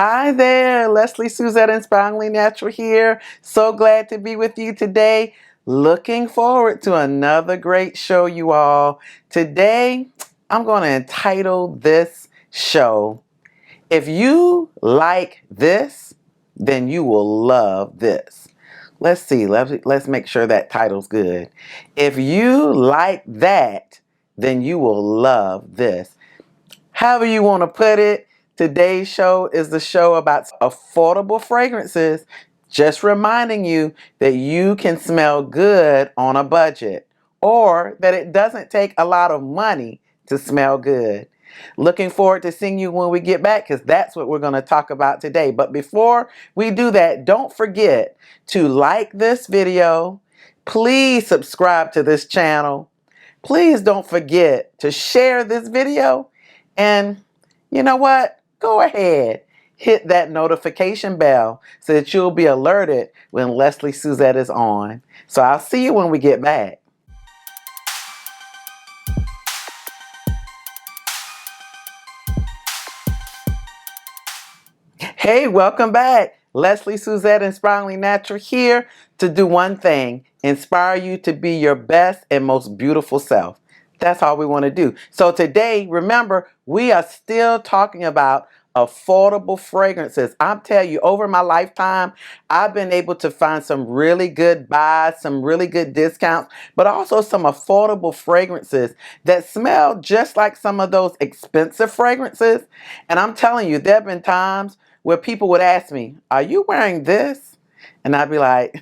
Hi there, Lesley Suzette, Inspiringly Natural here. So glad to be with you today. Looking forward to another great show, you all. Today, I'm going to entitle this show, If You Like This, Then You Will Love This. Let's see, let's make sure that title's good. If you like that, then you will love this. However you want to put it, today's show is the show about affordable fragrances, just reminding you that you can smell good on a budget or that it doesn't take a lot of money to smell good. Looking forward to seeing you when we get back because that's what we're going to talk about today. But before we do that, don't forget to like this video. Please subscribe to this channel. Please don't forget to share this video. And you know what? Go ahead, hit that notification bell so that you'll be alerted when Lesley Suzette is on. So I'll see you when we get back. Hey, welcome back. Lesley Suzette, Inspiringly Natural here to do one thing, inspire you to be your best and most beautiful self. That's all we want to do. So today, remember, we are still talking about affordable fragrances. I'm telling you, over my lifetime, I've been able to find some really good buys, some really good discounts, but also some affordable fragrances that smell just like some of those expensive fragrances. And I'm telling you, there have been times where people would ask me, "Are you wearing this?" And I'd be like,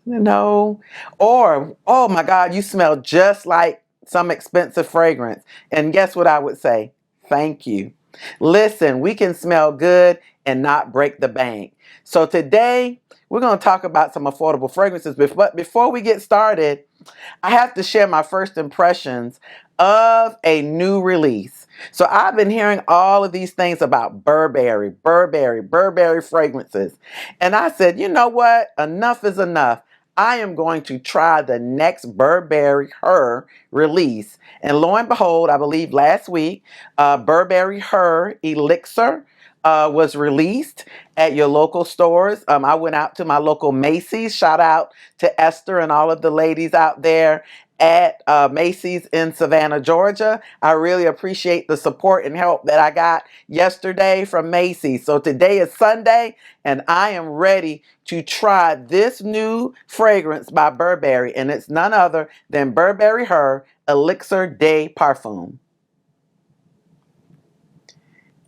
"No." Or, "Oh my God, you smell just like some expensive fragrance." And guess what I would say? "Thank you." Listen, we can smell good and not break the bank. So today, we're going to talk about some affordable fragrances. But before we get started, I have to share my first impressions of a new release. So I've been hearing all of these things about Burberry fragrances. And I said, you know what? Enough is enough. I am going to try the next Burberry Her release. And lo and behold, I believe last week, Burberry Her Elixir was released at your local stores. I went out to my local Macy's. Shout out to Esther and all of the ladies out there at Macy's in Savannah, Georgia. I really appreciate the support and help that I got yesterday from Macy's. So today is Sunday and I am ready to try this new fragrance by Burberry, and it's none other than Burberry Her Elixir de Parfum.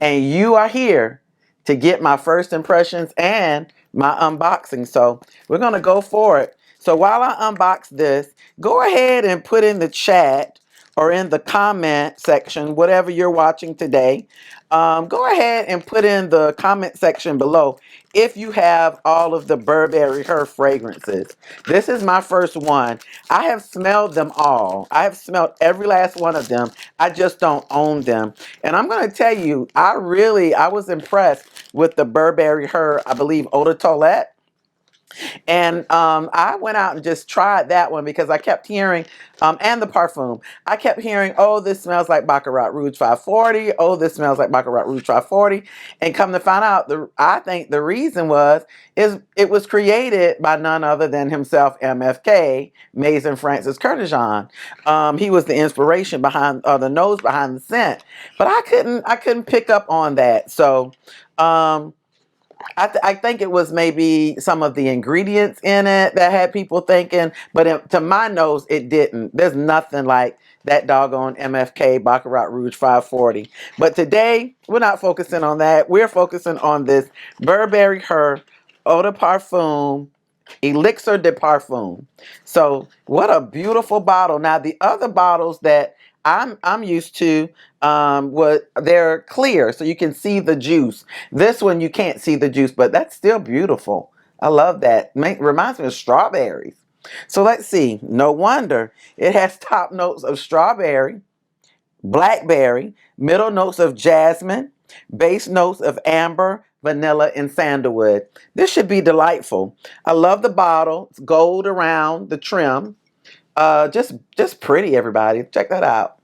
And you are here to get my first impressions and my unboxing. So we're going to go for it. So while I unbox this, go ahead and put in the chat or in the comment section, whatever you're watching today. Go ahead and put in the comment section below if you have all of the Burberry Her fragrances. This is my first one. I have smelled them all. I have smelled every last one of them. I just don't own them. And I'm going to tell you, I was impressed with the Burberry Her, I believe, Eau de Toilette. And I went out and just tried that one because I kept hearing, and the parfum, I kept hearing, oh, this smells like Baccarat Rouge 540. Oh, this smells like Baccarat Rouge 540. And come to find out, I think the reason is it was created by none other than himself, MFK, Maison Francis Kurkdjian. He was the inspiration behind, the nose behind the scent. But I couldn't pick up on that. So, I think it was maybe some of the ingredients in it that had people thinking, but to my nose, it didn't. There's nothing like that doggone MFK Baccarat Rouge 540. But today, we're not focusing on that. We're focusing on this Burberry Her Eau de Parfum Elixir de Parfum. So what a beautiful bottle. Now the other bottles that I'm used to, they're clear, so you can see the juice. This one you can't see the juice, but that's still beautiful. I love that. Reminds me of strawberries. So let's see. No wonder it has top notes of strawberry, blackberry, middle notes of jasmine, base notes of amber, vanilla, and sandalwood. This should be delightful. I love the bottle. It's gold around the trim. Just pretty, everybody. Check that out.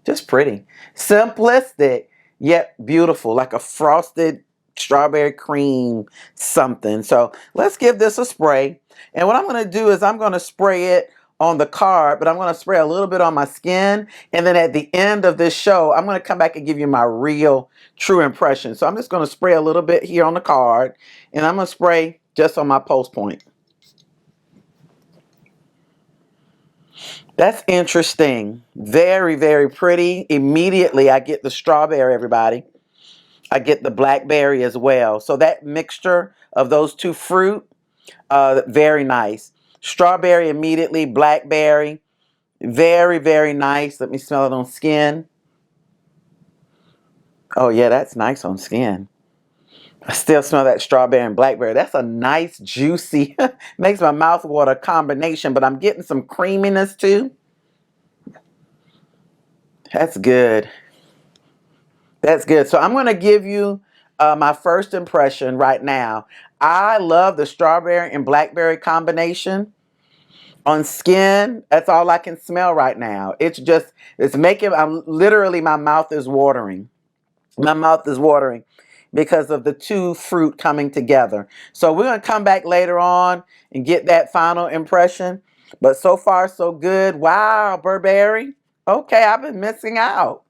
Just pretty. Simplistic, yet beautiful, like a frosted strawberry cream something. So let's give this a spray. And what I'm going to do is I'm going to spray it on the card, but I'm going to spray a little bit on my skin. And then at the end of this show, I'm going to come back and give you my real true impression. So I'm just going to spray a little bit here on the card, and I'm going to spray just on my pulse point. That's interesting. Very, very pretty. Immediately, I get the strawberry, everybody. I get the blackberry as well. So that mixture of those two fruit, very nice. Strawberry immediately, blackberry, very, very nice. Let me smell it on skin. Oh yeah, that's nice on skin. I still smell that strawberry and blackberry. That's a nice, juicy, makes my mouth water combination, but I'm getting some creaminess too. That's good. That's good. So I'm going to give you my first impression right now. I love the strawberry and blackberry combination. On skin, that's all I can smell right now. It's making, literally my mouth is watering. My mouth is watering because of the two fruit coming together. So we're going to come back later on and get that final impression. But so far, so good. Wow, Burberry. Okay, I've been missing out.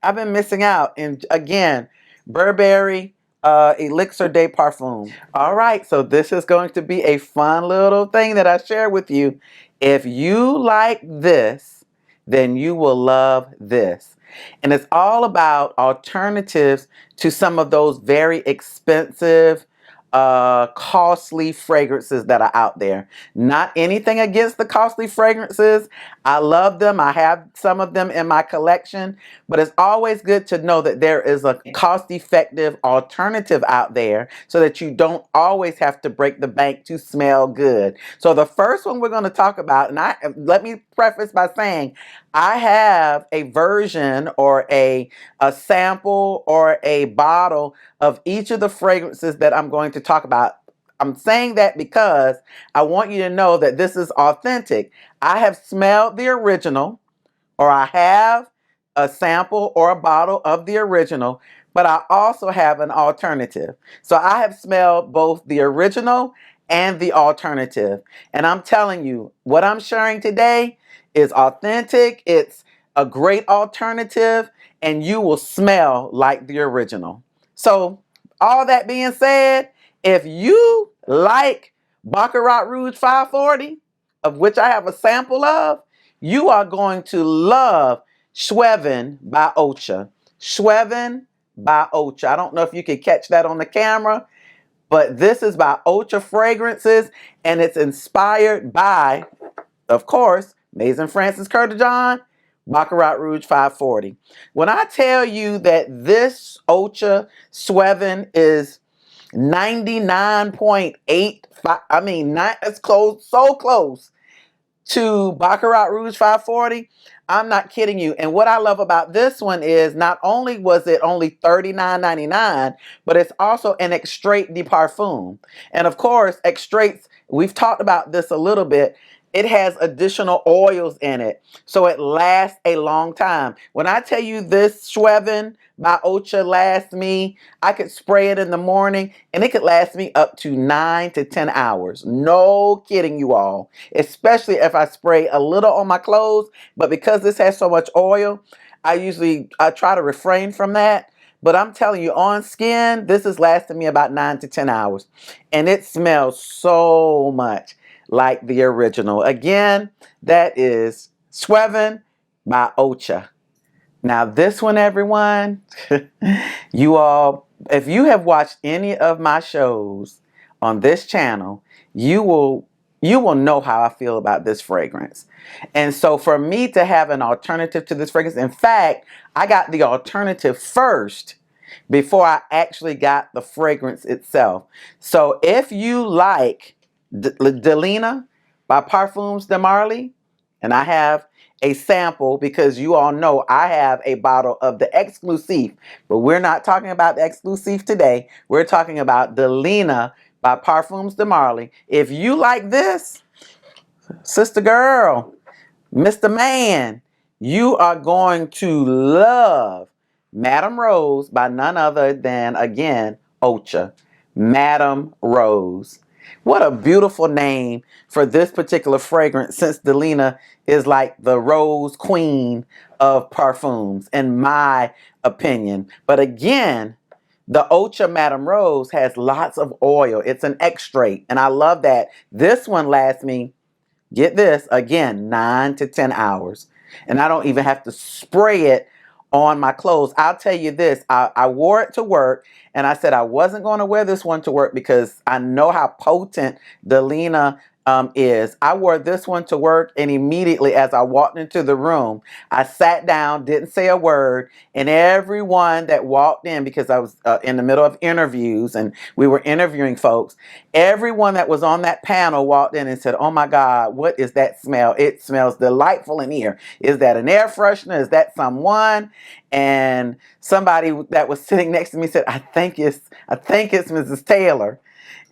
I've been missing out. And again, Burberry Elixir de Parfum. All right, so this is going to be a fun little thing that I share with you. If you like this, then you will love this. And it's all about alternatives to some of those very expensive, costly fragrances that are out there. Not anything against the costly fragrances. I love them. I have some of them in my collection, but it's always good to know that there is a cost-effective alternative out there so that you don't always have to break the bank to smell good. So the first one we're going to talk about, and let me preface by saying, I have a version or a sample or a bottle of each of the fragrances that I'm going to talk about. I'm saying that because I want you to know that this is authentic. I have smelled the original, or I have a sample or a bottle of the original, but I also have an alternative. So I have smelled both the original and the alternative. And I'm telling you, what I'm sharing today is authentic. It's a great alternative, and you will smell like the original. So all that being said, if you like Baccarat Rouge 540, of which I have a sample of, you are going to love Schweven by Ocha. Schweven by Ocha. I don't know if you can catch that on the camera, but this is by Ocha Fragrances, and it's inspired by, of course, Maison Francis Kurkdjian, Baccarat Rouge 540. When I tell you that this Ocha Schweven is 99.85, I mean, not as close, so close to Baccarat Rouge 540. I'm not kidding you. And what I love about this one is not only was it only $39.99, but it's an extrait de parfum. And of course, extraits, we've talked about this a little bit. It has additional oils in it, so it lasts a long time. When I tell you this Schweven by Ocha lasts me, I could spray it in the morning and it could last me up to 9 to 10 hours. No kidding, you all. Especially if I spray a little on my clothes, but because this has so much oil, I try to refrain from that. But I'm telling you, on skin, this is lasting me about 9 to 10 hours. And it smells so much like the original. Again, that is Schweven by Ocha. Now this one, everyone, you all, if you have watched any of my shows on this channel, you will know how I feel about this fragrance. And so for me to have an alternative to this fragrance, in fact, I got the alternative first before I actually got the fragrance itself. So if you like Delina by Parfums de Marly, and I have a sample because you all know I have a bottle of the Exclusive, but we're not talking about the Exclusive today. We're talking about Delina by Parfums de Marly. If you like this, sister girl, Mr. Man, you are going to love Madame Rose by none other than, again, Ocha. Madame Rose. What a beautiful name for this particular fragrance, since Delina is like the rose queen of parfums, in my opinion. But again, the Ocha Madame Rose has lots of oil. It's an extrait, and I love that. This one lasts me, get this, again, 9 to 10 hours. And I don't even have to spray it on my clothes. I'll tell you this, I wore it to work, and I said I wasn't going to wear this one to work because I know how potent Delina is. I wore this one to work, and immediately as I walked into the room, I sat down, didn't say a word, and everyone that walked in, because I was in the middle of interviews and we were interviewing folks, everyone that was on that panel walked in and said, "Oh my God, what is that smell? It smells delightful in here. Is that an air freshener? Is that someone?" And somebody that was sitting next to me said, I think it's Mrs. Taylor."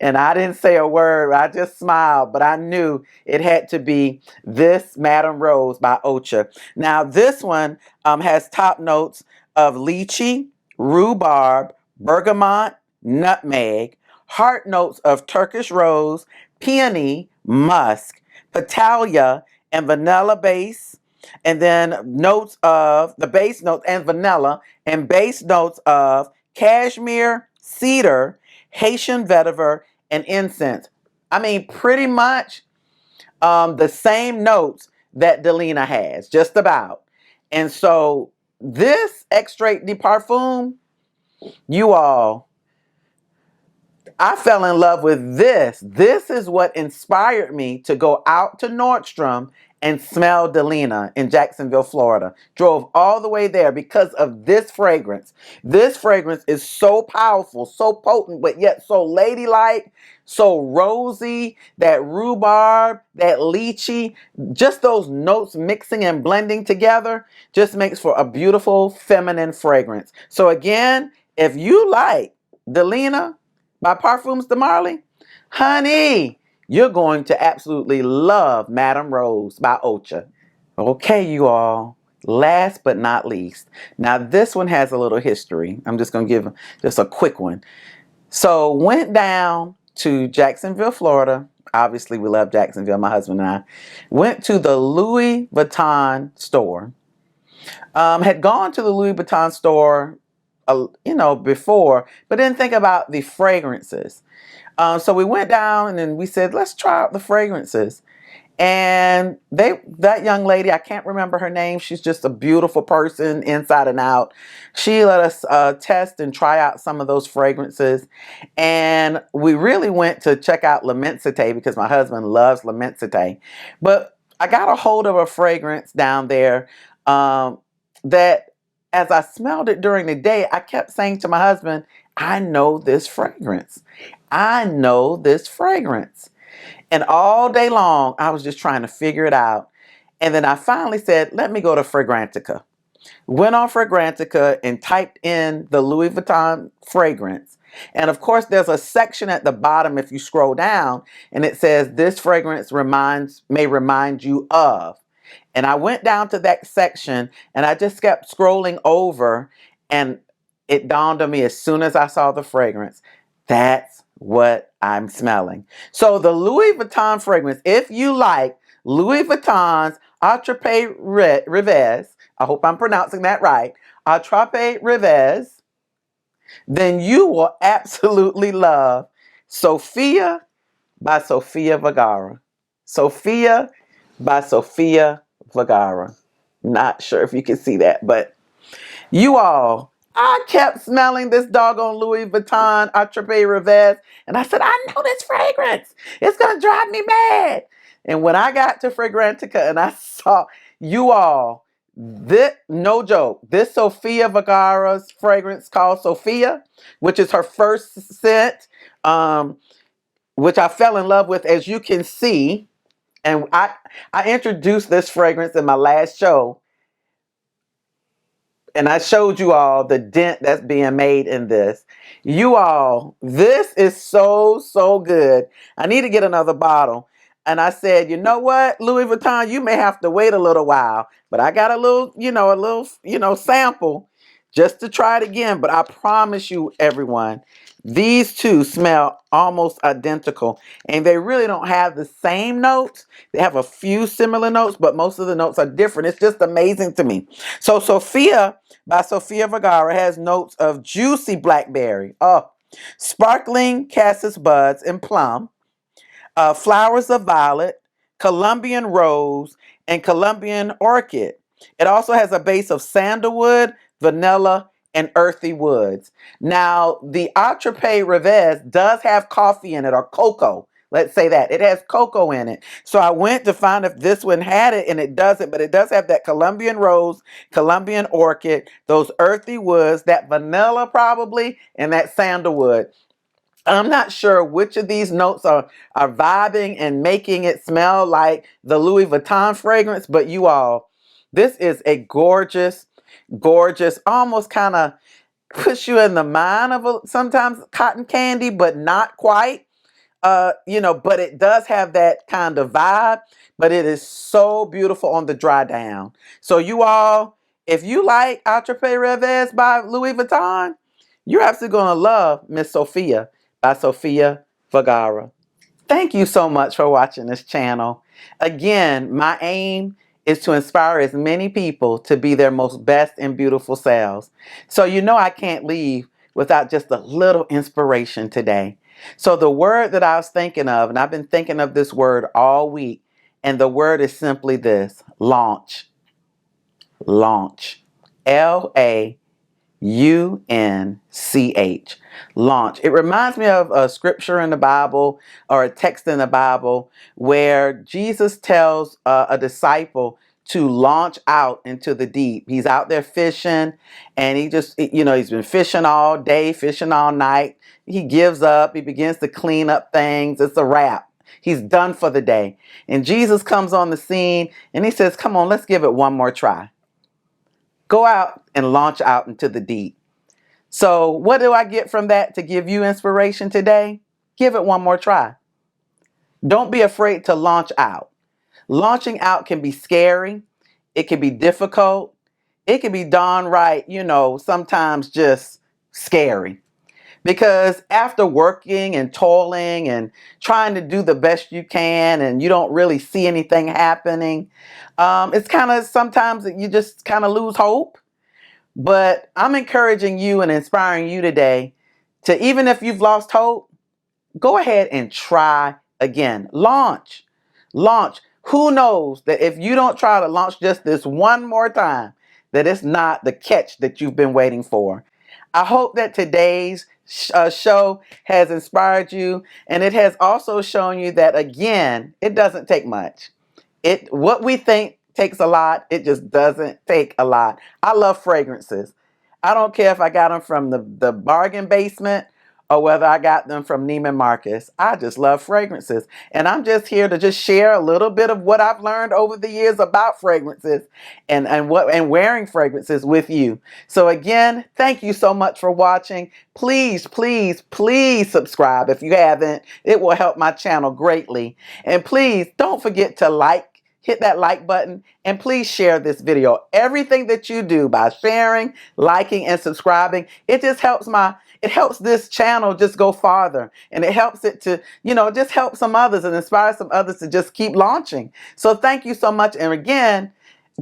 And I didn't say a word. I just smiled, but I knew it had to be this Madame Rose by Ocha. Now, this one has top notes of lychee, rhubarb, bergamot, nutmeg, heart notes of Turkish rose, peony, musk, petalia, and vanilla base. And then notes of the base notes and vanilla, and base notes of cashmere, cedar, Haitian vetiver, and incense. I mean, pretty much the same notes that Delina has, just about. And so this extrait de parfum, you all, I fell in love with this. This is what inspired me to go out to Nordstrom and smell Delina in Jacksonville, Florida. Drove all the way there because of this fragrance. This fragrance is so powerful, so potent, but yet so ladylike, so rosy, that rhubarb, that lychee, just those notes mixing and blending together just makes for a beautiful feminine fragrance. So again, if you like Delina by Parfums de Marly, honey, you're going to absolutely love Madame Rose by Ocha. Okay, you all. Last but not least. Now, this one has a little history. I'm just going to give just a quick one. So, went down to Jacksonville, Florida. Obviously, we love Jacksonville, my husband and I. Went to the Louis Vuitton store. Had gone to the Louis Vuitton store, before, but didn't think about the fragrances. So we went down and then we said, let's try out the fragrances. And that young lady, I can't remember her name. She's just a beautiful person inside and out. She let us test and try out some of those fragrances. And we really went to check out L'Immensité because my husband loves L'Immensité. But I got a hold of a fragrance down there that as I smelled it during the day, I kept saying to my husband, I know this fragrance. I know this fragrance. And all day long, I was just trying to figure it out. And then I finally said, let me go to Fragrantica. Went on Fragrantica and typed in the Louis Vuitton fragrance. And of course, there's a section at the bottom if you scroll down, and it says, this fragrance may remind you of. And I went down to that section and I just kept scrolling over, and it dawned on me as soon as I saw the fragrance, that's what I'm smelling. So the Louis Vuitton fragrance, if you like Louis Vuitton's Attrape Rivez, I hope I'm pronouncing that right, Attrape Rivez, then you will absolutely love Sophia by Sofia Vergara. Sophia by Sofia Vergara. Not sure if you can see that, but you all, I kept smelling this doggone Louis Vuitton Attrape Rivez, and I said, I know this fragrance. It's going to drive me mad. And when I got to Fragrantica and I saw, you all, this, no joke, this Sofia Vergara's fragrance called Sophia, which is her first scent, which I fell in love with, as you can see. And I introduced this fragrance in my last show. And I showed you all the dent that's being made in this. You all, this is so, so good. I need to get another bottle. And I said, you know what, Louis Vuitton, you may have to wait a little while. But I got a little sample just to try it again, but I promise you, everyone, these two smell almost identical, and they really don't have the same notes. They have a few similar notes, but most of the notes are different. It's just amazing to me. So Sophia by Sofia Vergara has notes of juicy blackberry, sparkling cassis buds and plum, flowers of violet, Colombian rose, and Colombian orchid. It also has a base of sandalwood, vanilla, and earthy woods. Now, the Atrepe Revés does have coffee in it, or cocoa. Let's say that. It has cocoa in it. So I went to find if this one had it, and it doesn't, but it does have that Colombian rose, Colombian orchid, those earthy woods, that vanilla probably, and that sandalwood. I'm not sure which of these notes are vibing and making it smell like the Louis Vuitton fragrance, but you all, this is a gorgeous, gorgeous, almost kind of puts you in the mind of sometimes cotton candy, but not quite. But it does have that kind of vibe, but it is so beautiful on the dry down. So you all, if you like Atrepe Revés by Louis Vuitton, you're absolutely going to love Miss Sophia by Sofia Vergara. Thank you so much for watching this channel. Again, my aim is to inspire as many people to be their most best and beautiful selves. So I can't leave without just a little inspiration today. So the word that I was thinking of, and I've been thinking of this word all week, and the word is simply this: launch. Launch. Launch. Launch. It reminds me of a scripture in the Bible, or a text in the Bible, where Jesus tells a disciple to launch out into the deep. He's out there fishing, and he's been fishing all day, fishing all night. He gives up. He begins to clean up things. It's a wrap. He's done for the day. And Jesus comes on the scene, and he says, come on, let's give it one more try. Go out and launch out into the deep. So what do I get from that to give you inspiration today? Give it one more try. Don't be afraid to launch out. Launching out can be scary. It can be difficult. It can be downright, sometimes just scary. Because after working and toiling and trying to do the best you can, and you don't really see anything happening, it's kind of sometimes you just kind of lose hope. But I'm encouraging you and inspiring you today to, even if you've lost hope, go ahead and try again. Launch. Launch. Who knows that if you don't try to launch just this one more time, that it's not the catch that you've been waiting for. I hope that today's show has inspired you, and it has also shown you that, again, it doesn't take much. What we think takes a lot, it just doesn't take a lot. I love fragrances. I don't care if I got them from the bargain basement or whether I got them from Neiman Marcus. I just love fragrances. And I'm just here to just share a little bit of what I've learned over the years about fragrances and wearing fragrances with you. So again, thank you so much for watching. Please, please, please subscribe if you haven't. It will help my channel greatly. And please don't forget to hit that like button, and please share this video. Everything that you do by sharing, liking, and subscribing, it just helps this channel just go farther, and it helps it to, just help some others and inspire some others to just keep launching. So thank you so much. And again,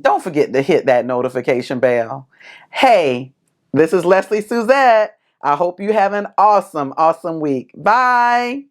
don't forget to hit that notification bell. Hey, this is Lesley Suzette. I hope you have an awesome, awesome week. Bye.